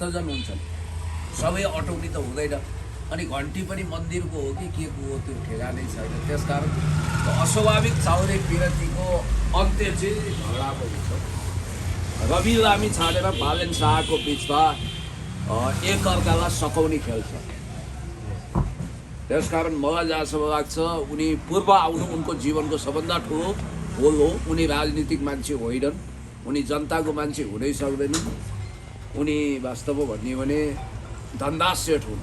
भक्तजन हुन्छन्, सबै अटाउने त हुँदैन। अनि घन्टी पनि मन्दिरको हो कि के को हो त्यो ठेगानै छैन। त्यसकारण अस्वाभाविक चाउरे विरतिको अन्त्य चाहिँ झगडाको हुन्छ। रवि लामी छाडेर बालेन शाहको बिचमा एकअर्कालाई सकाउने खेल छ। त्यसकारण मलाई जहाँसम्म लाग्छ उनी पूर्व आउनु उनको जीवनको सबभन्दा ठुलो होल हो। उनी राजनीतिक मान्छे होइनन्, उनी जनताको मान्छे हुनै सक्दैनन्। उनी वास्तवमा भन्ने भने धन्दा सेठ हुन्।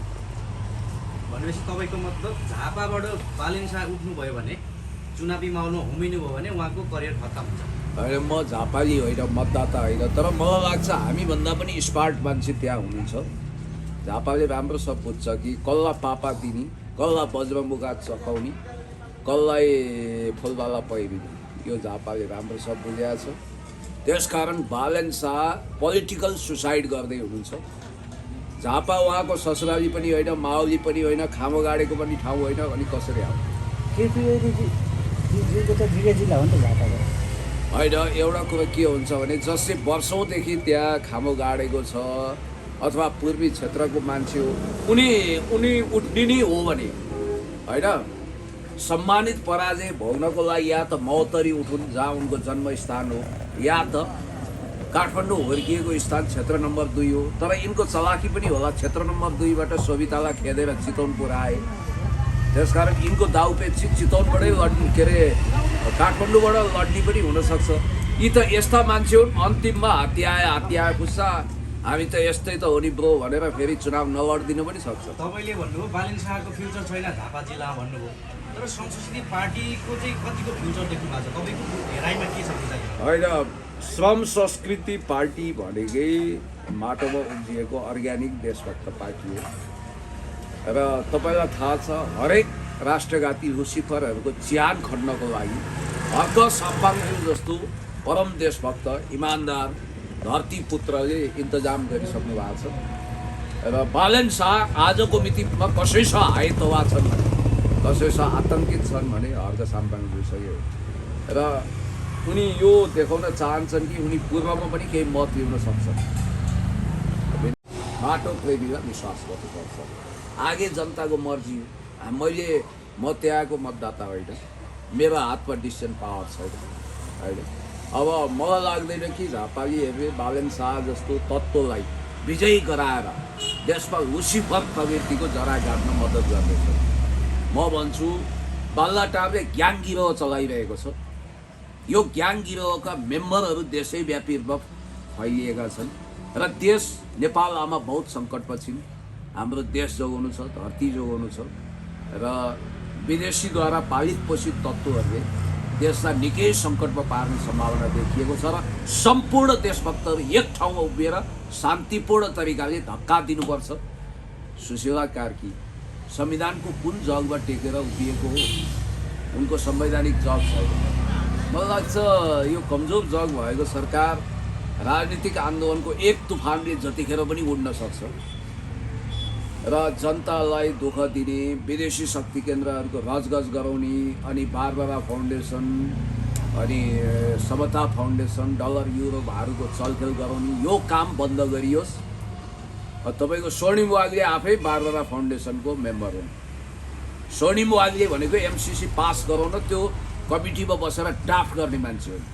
भनेपछि तपाईँको मतलब झापाबाट बालेन शाह उठ्नुभयो भने चुनावी माहौलमा होमिनुभयो भने उहाँको करियर खत्तम हुन्छ। होइन, म झापाली होइन, मतदाता होइन, तर मलाई लाग्छ हामीभन्दा पनि स्मार्ट मान्छे त्यहाँ हुनुहुन्छ। झापाले राम्रो सब बुझ्छ कि कसलाई पापा दिने, कसलाई वज्रमुखा चकाउने, कसलाई फुलवाला पहिरिने, यो झापाले राम्रो सब बुझेको छ। त्यसकारण बालेन शाह पोलिटिकल सुसाइड गर्दै हुनुहुन्छ। झापा उहाँको ससुराली पनि होइन, माओली पनि होइन, खामो गाडेको पनि ठाउँ होइन। अनि कसरी आउँछ? केपी ओलीजीको त दुईवटा जिल्ला हो नि त झापाको। होइन, एउटा कुरो के हुन्छ भने जसले वर्षौँदेखि त्यहाँ खामो गाडेको छ अथवा पूर्वी क्षेत्रको मान्छे हो, उनी उठ्ने नै हो भने होइन, सम्मानित पराजय भोग्नको लागि या त महोत्तरी उठुन् जहाँ उनको जन्मस्थान हो, या त काठमाडौँ हुर्किएको स्थान क्षेत्र नम्बर 2 हो। तर यिनको चलाकी पनि होला, क्षेत्र नम्बर 2बाट सोभितालाई खेदेर चितवन पुऱ्याए। त्यसकारण यिनको दाउपेची चितवनबाटै लड्ने, के अरे काठमाडौँबाट लड्ने पनि हुनसक्छ। यी त यस्ता मान्छे हुन्, अन्तिममा हत्याए गुस्सा हामी त यस्तै त हो नि ब्रो भनेर फेरि चुनाव नलडिदिनु पनि सक्छ। तपाईँले भन्नुभयो बालेन शाहको फ्युचर छैन झापा जिल्लामा भन्नुभयो, तर संस्कृति पार्टीको चाहिँ कतिको फ्युचर देख्नु भएको छ तपाईँको हेराइमा के छ? होइन, श्रम संस्कृति पार्टी भनेकै माटोमा उब्जिएको अर्ग्यानिक देशभक्त पार्टी हो। र तपाईँलाई थाहा छ हरेक राष्ट्रघाती लुसिफरहरूको च्यान खन्नको लागि हर्क साम्पाङज्यू जस्तो परम देशभक्त इमान्दार धरतीपुत्रले इन्तजाम गरिसक्नु भएको छ। र बालेन शाह आजको मितिमा कसैसँग आइतवा छन् भने, कसैसँग आतङ्कित छन् भने हर्क साम्पाङज्यूसँगै हो। र उनी यो देखाउन चाहन्छन् कि उनी पूर्वमा पनि केही मत ल्याउन सक्छन्। माटो प्रेमीलाई विश्वास गर्नुपर्छ। आगे जनताको मर्जी हो। म त्यहाँको मतदाता होइन, मेरो हातमा डिसिसन पावर छैन होइन। अब मलाई लाग्दैन कि झापालीहरूले बालेन शाह जस्तो तत्त्वलाई विजयी गराएर देशमा लुसिफर प्रवृत्तिको जरा गाड्न मद्दत गर्दैछ। म भन्छु बाल्लाटारले ग्याङ गिरोह चलाइरहेको छ। यो ग्याङ गिरोहका मेम्बरहरू देशैव्यापी रूपमा फैलिएका छन् र देश नेपाल आमा बहुत सङ्कटमा छिन्। हाम्रो देश जोगाउनु छ, धरती जोगाउनु छ र विदेशीद्वारा पालित पोषित तत्त्वहरूले देशलाई निकै सङ्कटमा पार्ने सम्भावना देखिएको छ। र सम्पूर्ण देशभक्तहरू एक ठाउँमा उभिएर शान्तिपूर्ण तरिकाले धक्का दिनुपर्छ। सुशीला कार्की संविधानको कुन जगमा टेकेर उभिएको हो? उनको संवैधानिक जग छैन। मलाई लाग्छ यो कमजोर जग भएको सरकार राजनीतिक आन्दोलनको एक तुफानले जतिखेर पनि उड्न सक्छ र जनतालाई दुःख दिने, विदेशी शक्ति केन्द्रहरूको रजगज गराउने, अनि बारबारा फाउन्डेसन अनि समता फाउन्डेसन डलर युरो भारतको चलखेल गराउने यो काम बन्द गरियोस्। तपाईँको स्वर्णिम वाग्ले आफै बारबारा फाउन्डेसनको मेम्बर हुन्। स्वर्णिम वाग्ले भनेको एमसिसी पास गराउन त्यो कमिटीमा बसेर ड्राफ्ट गर्ने मान्छे हुन्।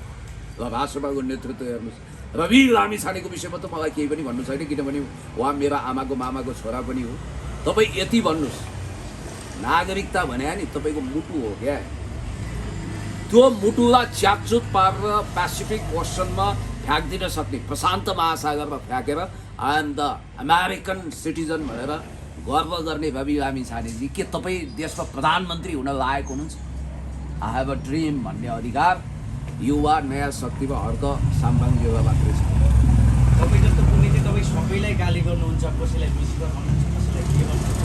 ल राष्ट्रसभाको नेतृत्व हेर्नुहोस्। रवि लामी छानेको विषयमा त मलाई केही पनि भन्नु छैन, किनभने उहाँ मेरो आमाको मामाको छोरा पनि हो। तपाईँ यति भन्नुहोस्, नागरिकता भने नि तपाईँको मुटु हो क्या। त्यो मुटुलाई च्याकचुत पारेर पेसिफिक ओसनमा फ्याँकिदिन सक्ने, प्रशान्त महासागरमा फ्याँकेर I am the American citizen भनेर गर्व गर्ने रवि लामी छानेजी के तपाईँ देशमा प्रधानमन्त्री हुन लायक हुनुहुन्छ? आई हेभ अ ड्रिम भन्ने अधिकार युवा नयाँ शक्तिमा हर्क साम्पाङज्यूलाई मात्रै छ। तपाईँ जस्तो पुग्ने चाहिँ तपाईँ सबैलाई गाली गर्नुहुन्छ, कसैलाई बेसी गर्नुहुन्छ, कसैलाई के गर्नुहुन्छ।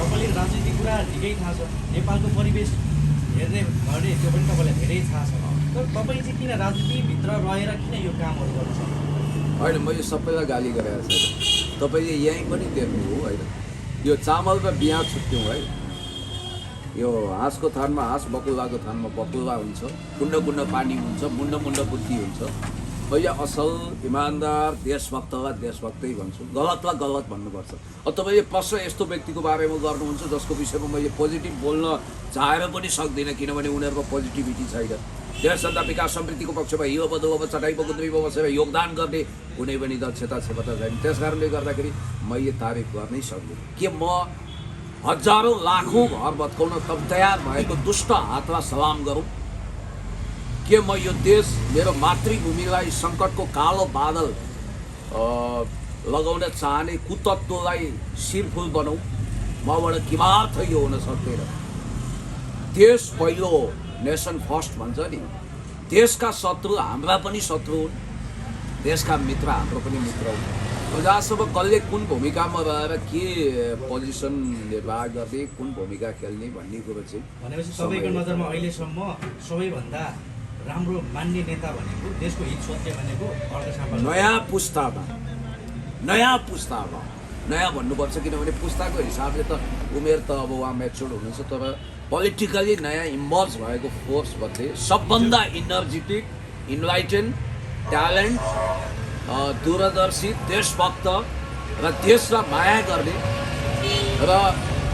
तपाईँले राजनीतिक कुरा निकै थाहा छ, नेपालको परिवेश हेर्ने गर्ने त्यो पनि तपाईँलाई धेरै थाहा छ। तर तपाईँ चाहिँ किन राजनीतिभित्र रहेर किन यो कामहरू गर्नु सक्नु? होइन, मैले सबैलाई गाली गरेको छैन। तपाईँले यहीँ पनि देख्नु हो होइन, यो चामल र बिहा छुट्यौँ है। यो हाँसको थानमा हाँस, बकुल्लाको थानमा बकुल्ला हुन्छ, कुण्ड कुण्ड पानी हुन्छ, मुण्ड मुण्ड बुद्धि हुन्छ। भैया असल इमान्दार देशभक्तलाई देशभक्तै भन्छु, गलतलाई गलत भन्नुपर्छ। अब तपाईँले प्रश्न यस्तो व्यक्तिको बारेमा गर्नुहुन्छ जसको विषयमा मैले पोजिटिभ बोल्न चाहेर पनि सक्दिनँ, किनभने उनीहरूको पोजिटिभिटी छैन। देश जनता विकास समृद्धिको पक्षमा हिव बदुव चटाइ बगुद्री बसेर योगदान गर्ने कुनै पनि दक्षता क्षमता छैन। त्यस कारणले गर्दाखेरि मैले तारिफ गर्नै सक्दिनँ। के म हजारौँ लाखौँ घर भत्काउन तयार भएको दुष्ट हातलाई सलाम गरौँ? के म यो देश मेरो मातृभूमिलाई सङ्कटको कालो बादल लगाउन चाहने कुतत्वलाई शिरफुल बनाऊ? मबाट किमार्थ यो हुन सक्दैन। देश पहिलो, नेसन फर्स्ट भन्छ नि। देशका शत्रु हाम्रा पनि शत्रु हुन्, देशका मित्र हाम्रो पनि मित्र हुन्। जहाँसम्म कसले कुन भूमिकामा रहेर के पोजिसन निर्वाह गर्ने, कुन भूमिका खेल्ने भन्ने कुरो चाहिँ भनेपछि तपाईँको नजरमा अहिलेसम्म सबैभन्दा राम्रो मान्ने नेता भनेको, देशको हित सोध्ने भनेको अर्को सामाजिक नयाँ पुस्तामा नयाँ भन्नुपर्छ, किनभने पुस्ताको हिसाबले त उमेर त अब उहाँ मेच्योर्ड हुनुहुन्छ, तर पोलिटिकली नयाँ इमर्ज भएको फोर्स मध्ये सबभन्दा इनर्जेटिक, इन्लाइटेन, ट्यालेन्ट, दूरदर्शी, देशभक्त र देशलाई माया गर्ने र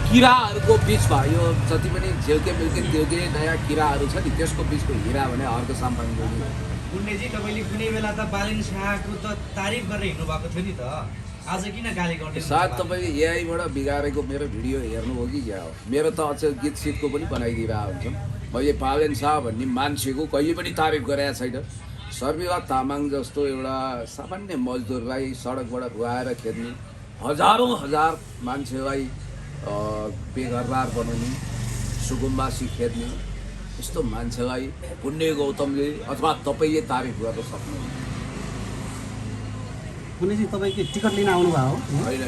किराहरूको बिचमा यो जति पनि झेल्के मिल्के तिल्के नयाँ किराहरू छ नि, त्यसको बिचको हिरा भने हर्क साम्पाङ जोगी। पुण्यजी, तपाईँले कुनै बेला त बालेन शाहको त तारिफ गरेर हिँड्नु भएको थियो नि त, आज किन गाली गर्दै? सायद तपाईँले एआईबाट बिगारेको मेरो भिडियो हेर्नु हो कि क्या हो? मेरो त अझ गीत सितको पनि बनाइदिरहेको हुन्छन्। मैले बालेन शाह भन्ने मान्छेको कहिले पनि तारिफ गरेका छैन। शर्मिला तामाङ जस्तो एउटा सामान्य मजदुरलाई सडकबाट रुवाएर खेद्ने, हजार मान्छेलाई बेघरबार बनाउने, सुकुम्बासी खेद्ने यस्तो मान्छेलाई पुण्य गौतमले अथवा तपाईँले तारिफ गर्न सक्नुहुन्छ? कुनै चाहिँ तपाईँको टिकट लिन आउनुभयो हो? होइन,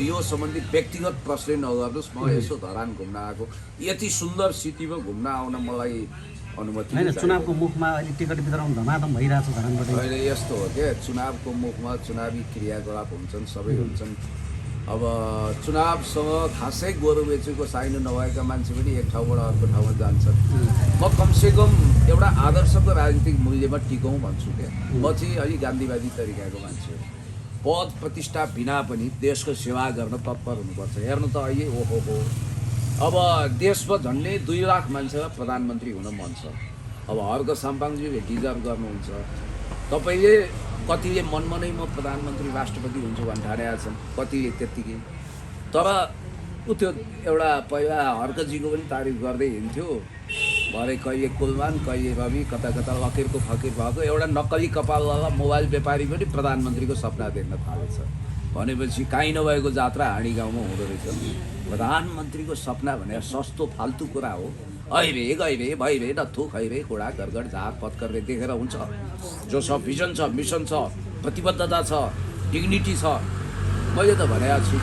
यो सम्बन्धी व्यक्तिगत प्रश्न नगर्नुहोस्। म यसो धरान घुम्न आएको, यति सुन्दर सिटीमा घुम्न आउन मलाई अनुमति होइन। चुनावको मुखमा अहिले टिकट वितरण धमाधम भइरहेको छ धरानबाट। होइन, यस्तो हो क्या, चुनावको मुखमा चुनावी क्रियाकलाप हुन्छन्, सबै हुन्छन्। अब चुनावसँग खासै गोरु बेचेको साइनो नभएका मान्छे पनि एक ठाउँबाट अर्को ठाउँमा जान्छन्। म कमसेकम एउटा आदर्शको राजनीतिक मूल्यमा टिकौँ भन्छु क्या। म चाहिँ अलिक गान्धीवादी तरिकाको मान्छे हो। पद प्रतिष्ठा बिना पनि देशको सेवा गर्न तत्पर हुनुपर्छ। हेर्नु त अहिले ओहो, अब देशमा झन्डै 2 लाख मान्छेलाई प्रधानमन्त्री हुन मन छ। अब हर्क साम्पाङजीले डिजर्भ गर्नुहुन्छ। तपाईँले कतिले मनमनै म प्रधानमन्त्री राष्ट्रपति हुन्छु भन् ठानेका छन्, कतिले त्यत्तिकै। तर त्यो एउटा पहिला हर्कजीको पनि तारिफ गर्दै हिँड्थ्यो, भरे कहिले कुलमान कहिले रवि, कता कता लकिरको फकिर भएको एउटा नक्कली कपालवाला मोबाइल व्यापारी पनि प्रधानमन्त्रीको सपना देख्न थालेछ। भनेपछि काहीँ नभएको जात्रा हाँडी गाउँमा हुँदो रहेछ। प्रधानमन्त्रीको सपना भने सस्तो फाल्तु कुरा हो। अहिले गइरे भइरे नथु खैरे कुडा गरगड झार पत्करले देखेर हुन्छ। जो छ भिजन छ, मिसन छ, प्रतिबद्धता छ, डिग्निटी छ। मैले त भनेको छु,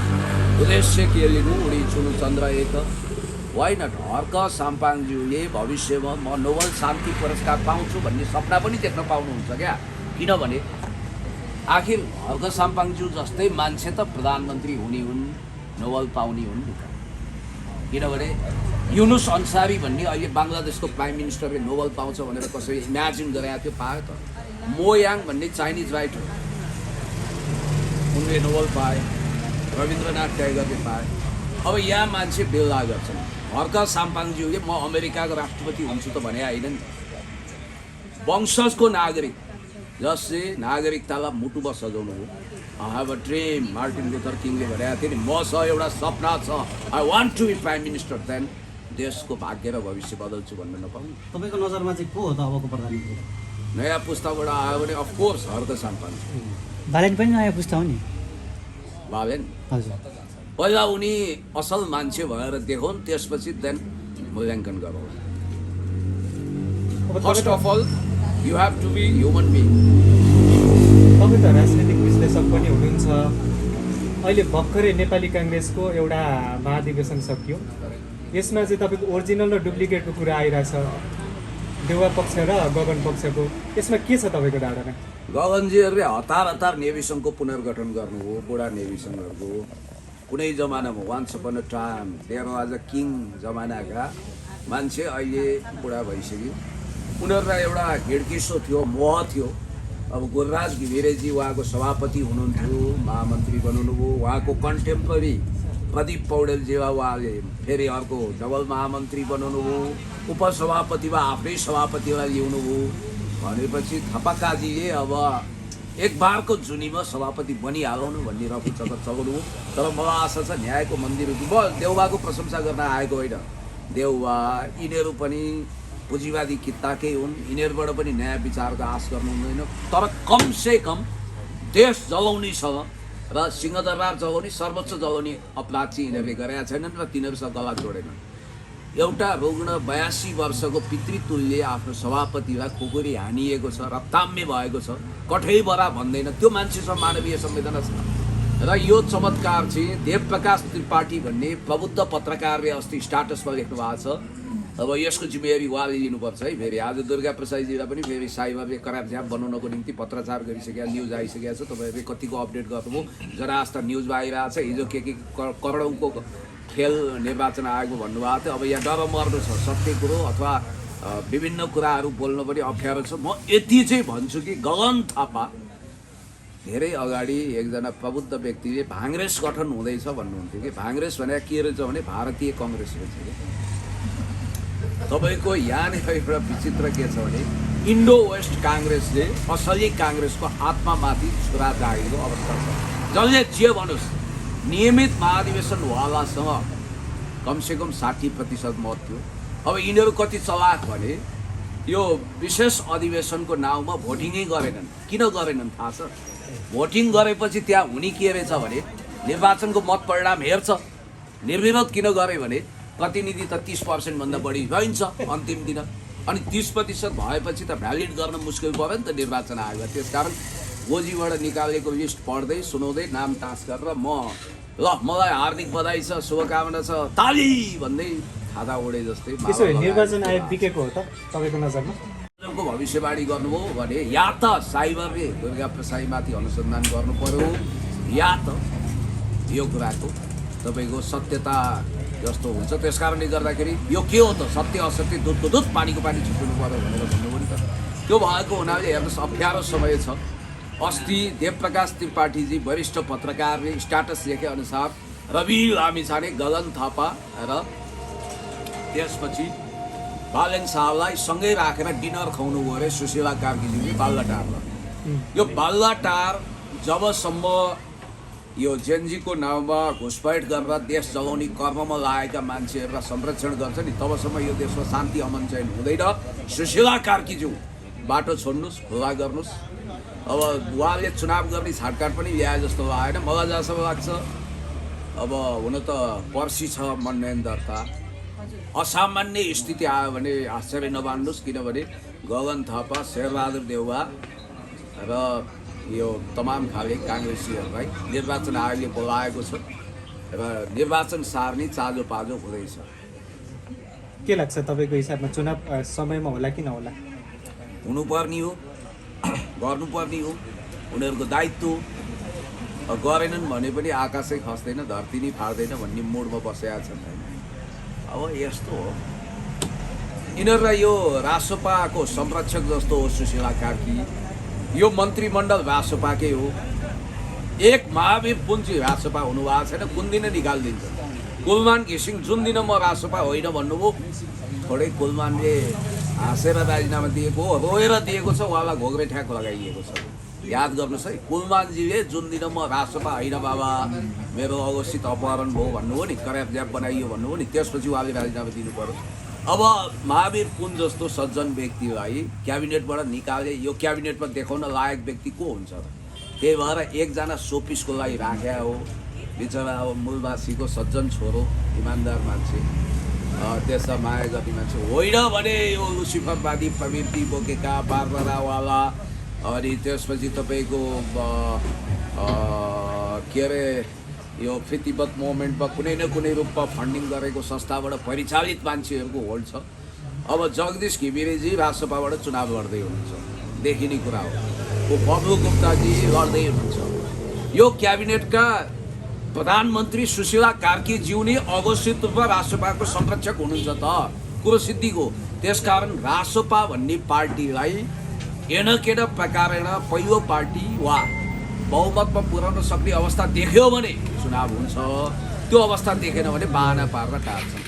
उद्देश्य के लिनु उडी चुनु चन्द्र एक। Why not? हर्क साम्पाङज्यूले भविष्यमा म नोबल शान्ति पुरस्कार पाउँछु भन्ने सपना पनि देख्न पाउनुहुन्छ क्या। किनभने आखिर हर्क साम्पाङज्यू जस्तै मान्छे त प्रधानमन्त्री हुने हुन्, नोबल पाउने हुन्। किनभने युनुस अन्सारी भन्ने अहिले बङ्गलादेशको प्राइम मिनिस्टरले नोबल पाउँछ भनेर कसैले इमेजिन गरेको थियो? पायो त। मो याङ भन्ने चाइनिज राइटर, उनले नोबल पाए। रविन्द्रनाथ ट्यागरले पाए। अब यहाँ मान्छे बेला गर्छन्। हर्क साम्पाङज्यूले म अमेरिकाको राष्ट्रपति हुन्छु त भने होइन नि। वंशजको नागरिक जसले नागरिकतालाई मुटुमा सजाउनु हो। I have a dream, Martin Luther किङले भनेको थियो नि, मसँग एउटा सपना छ, I want to be prime minister, then देशको भाग्य र भविष्य बदल्छु भन्न नपाउनु। तपाईँको नजरमा चाहिँ को हो त अबको प्रधानमन्त्री? नयाँ पुस्ताबाट आयो भने अफकोर्स हर्क साम्पाङ। बालेन पनि नयाँ पुस्ता हो नि? बालेन हजुर। पहिला उनी असल मान्छे भएर देखौन्, त्यसपछि देन मूल्याङ्कन गरौँ। First of all you have to be human being. तपाईँ त राजनीतिक विश्लेषक पनि हुनुहुन्छ। अहिले भर्खरै नेपाली काङ्ग्रेसको एउटा महाधिवेशन सकियो। यसमा चाहिँ तपाईँको ओरिजिनल र डुप्लिकेटको कुरा आइरहेछ, देउवा पक्ष र गगन पक्षको। यसमा के छ तपाईँको धारणा? गगनजीहरूले हतार नेभी सङ्घको पुनर्गठन गर्नु हो। बुढा नेभी सङ्घहरूको कुनै जमानामा once upon a time there was a king जमानाका मान्छे अहिले बुढा भइसक्यो। उनीहरूलाई एउटा हिड्किसो थियो, मोह थियो। अब गुरुराज घिमिरेजी उहाँको सभापति हुनुहुन्थ्यो, महामन्त्री बनाउनुभयो। उहाँको कन्टेम्पररी प्रदीप पौडेलजीवा उहाँले फेरि अर्को डबल महामन्त्री बनाउनुभयो। उपसभापति वा आफ्नै सभापतिलाई ल्याउनुभयो भनेपछि थापाकाजीले अब एक बारको जुनीमा सभापति बनिहालौँ न भन्ने रफुचक्कर चलाउनु। तर मलाई आशा छ न्यायको मन्दिर देउबाको प्रशंसा गर्न आएको होइन। देउबा यिनीहरू पनि पुँजीवादी कित्ताकै हुन्, यिनीहरूबाट पनि न्याय विचारको आश गर्नु हुँदैन। तर कमसे कम देश जलाउनेसँग र सिंहदरबार जलाउने, सर्वोच्च जलाउने अपराध चाहिँ यिनीहरूले गरेका छैनन् र तिनीहरूसँग गला जोडेनन्। एउटा रुग्ण 82 वर्षको पितृतुल्य आफ्नो सभापतिलाई खुकुरी हानिएको छ, रक्ताम्य भएको छ, कठैबरा भन्दैन, त्यो मान्छेसँग मानवीय संवेदना छ। र यो चमत्कार चाहिँ देवप्रकाश त्रिपाठी भन्ने प्रबुद्ध पत्रकारले अस्ति स्टाटसमा लेख्नु भएको छ। अब यसको जिम्मेवारी उहाँले लिनुपर्छ है। फेरि आज दुर्गा प्रसादजीलाई पनि फेरि साइबरले करापझ्याप बनाउनको निम्ति पत्रचार गरिसकेका, न्युज आइसकेको छ। तपाईँहरूले कतिको अपडेट गर्नुभयो? जरा आस्था न्युजमा आइरहेको छ। हिजो के करोडौँको खेल निर्वाचन आयोगको भन्नुभएको थियो। अब यहाँ डर मर्नु छ, सत्य कुरो अथवा विभिन्न कुराहरू बोल्नु पनि अप्ठ्यारो छ। म यति चाहिँ भन्छु कि गगन थापा धेरै अगाडि एकजना प्रबुद्ध व्यक्तिले भाङ्ग्रेस गठन हुँदैछ भन्नुहुन्थ्यो कि भाङ्ग्रेस भनेको के रहेछ भने भारतीय कङ्ग्रेस रहेछ कि। तपाईँको यहाँनिर एउटा विचित्र के छ भने इन्डो वेस्ट काङ्ग्रेसले असली काङ्ग्रेसको आत्मामाथि छुरा जागेको अवस्था छ। जसले जे भन्नुहोस् नियमित महाधिवेशनवालासँग कमसेकम 60% मत थियो। अब यिनीहरू कति चलाक भने यो विशेष अधिवेशनको नाउँमा भोटिङै गरेनन्। किन गरेनन् थाहा छ? भोटिङ गरेपछि त्यहाँ हुने के रहेछ भने निर्वाचनको मत परिणाम हेर्छ। निर्विरोध किन गरे भने प्रतिनिधि त 30% भन्दा बढी भइन्छ अन्तिम दिन, अनि 30% भएपछि त भ्यालिड गर्न मुस्किल पऱ्यो नि त निर्वाचन आयोग। त्यसकारण गोजीबाट निकालेको लिस्ट पढ्दै सुनाउँदै नाम टाँस गरेर मलाई हार्दिक बधाई छ, शुभकामना छ, ताली भन्दै खादा उडे जस्तै। त्यसो भए निर्वाचन आयोग बिकेको हो त तपाईँको नजरमा? को भविष्यवाणी गर्नुभयो भने या त साइबरले दुर्गा प्रसाईमाथि अनुसन्धान गर्नु पर्यो, या त यो कुराको तपाईँको सत्यता जस्तो हुन्छ। त्यस कारणले गर्दाखेरि यो के हो त, सत्य असत्य, दुधको दुध पानीको पानी छुट्नु पर्यो भनेर भन्नुभयो नि त। त्यो भएको हुनाले हेर्नुहोस् अप्ठ्यारो समय छ। अस्ति देवप्रकाश त्रिपाठीजी वरिष्ठ पत्रकारले स्ट्याटस लेखे अनुसार रवि लामिछाने, गगन थापा र त्यसपछि बालेन साहबलाई सँगै राखेर डिनर खुवाउनु गयो अरे सुशीला कार्कीजीले बाल्लाटारमा। यो बाल्लाटार जबसम्म यो जेनजीको नाउँमा घुसपैठ गरेर देश जलाउने कर्ममा लागेका मान्छेहरूलाई संरक्षण गर्छ नि, तबसम्म यो देशमा शान्ति अमन चयन हुँदैन। सुशीला कार्कीज्यू बाटो छोड्नुहोस्, खुला गर्नुहोस्। अब उहाँले चुनाव गर्ने छाटकाट पनि ल्याए जस्तो लागेन मलाई जहाँसम्म लाग्छ। अब हुन त पर्सि छ मनोनयन दर्ता, असामान्य स्थिति आयो भने आश्चर्य नमान्नुहोस्, किनभने गगन थापा, शेरबहादुर देउवा र यो तमाम खाले काङ्ग्रेसीहरूलाई निर्वाचन आयोगले बोलाएको छ र निर्वाचन सार्ने चाँजो पाजो हुँदैछ। के लाग्छ तपाईँको हिसाबमा चुनाव समयमा होला कि नहोला? हुनुपर्ने हो, गर्नुपर्ने हो, उनीहरूको दायित्व। गरेनन् भने पनि आकाशै खस्दैन, धरती नै फाड्दैन भन्ने मोडमा बसेका छन्। अब यस्तो हो, यिनीहरूलाई यो रासोपाको संरक्षक जस्तो हो सुशीला कार्की। यो मन्त्रीमण्डल रासोपाकै हो। एक महावीर पुन्जी रासोपा हुनुभएको छैन, कुन दिन निकालिदिन्छ। कुलमान घिसिङ जुन दिन म रासोपा होइन भन्नुभयो, थोरै कुलमानले हाँसेर राजीनामा दिएको हो, रोएर दिएको छ, उहाँलाई घोग्रे ठ्याक लगाइएको छ। याद गर्नुहोस् है, कुलमानजीले जुन दिन म रासोपा होइन बाबा, मेरो अघोषित अपहरण भयो भन्नुभयो नि, करापझ्याप बनाइयो भन्नुभयो नि, त्यसपछि उहाँले राजीनामा दिनु पर्यो। अब महावीर पुन जस्तो सज्जन व्यक्तिलाई क्याबिनेटबाट निकाले, यो क्याबिनेटमा देखाउन लायक व्यक्ति को हुन्छ र? त्यही भएर एकजना सोपिसको लागि राख्या हो। बिचरा अब मूलवासीको सज्जन छोरो, इमान्दार मान्छे, त्यसमा माया गर्ने मान्छे होइन भने यो लुसिफरवादी प्रवृत्ति बोकेका बारबरावाला, अनि त्यसपछि तपाईँको के अरे यो फितिबत मोमेन्टमा कुनै न कुनै रूपमा फन्डिङ गरेको संस्थाबाट परिचालित मान्छेहरूको होल्ड छ। अब जगदीश घिमिरेजी राजसभाबाट चुनाव लड्दै हुनुहुन्छ, देखिने कुरा हो। बब्लु गुप्ताजी लड्दै हुनुहुन्छ। यो क्याबिनेटका प्रधानमन्त्री सुशीला कार्की ज्यू नै अघोषित रूपमा राजसभाको संरक्षक हुनुहुन्छ त, कुरो सिद्धिको। त्यसकारण रासोपा भन्ने पार्टीलाई केन प्रकारेण पहिलो पार्टी वा बहुमतमा पुर्याउन सक्ने अवस्था देख्यो भने चुनाव हुन्छ, त्यो अवस्था देखेन भने बाहना पारेर टार्छ।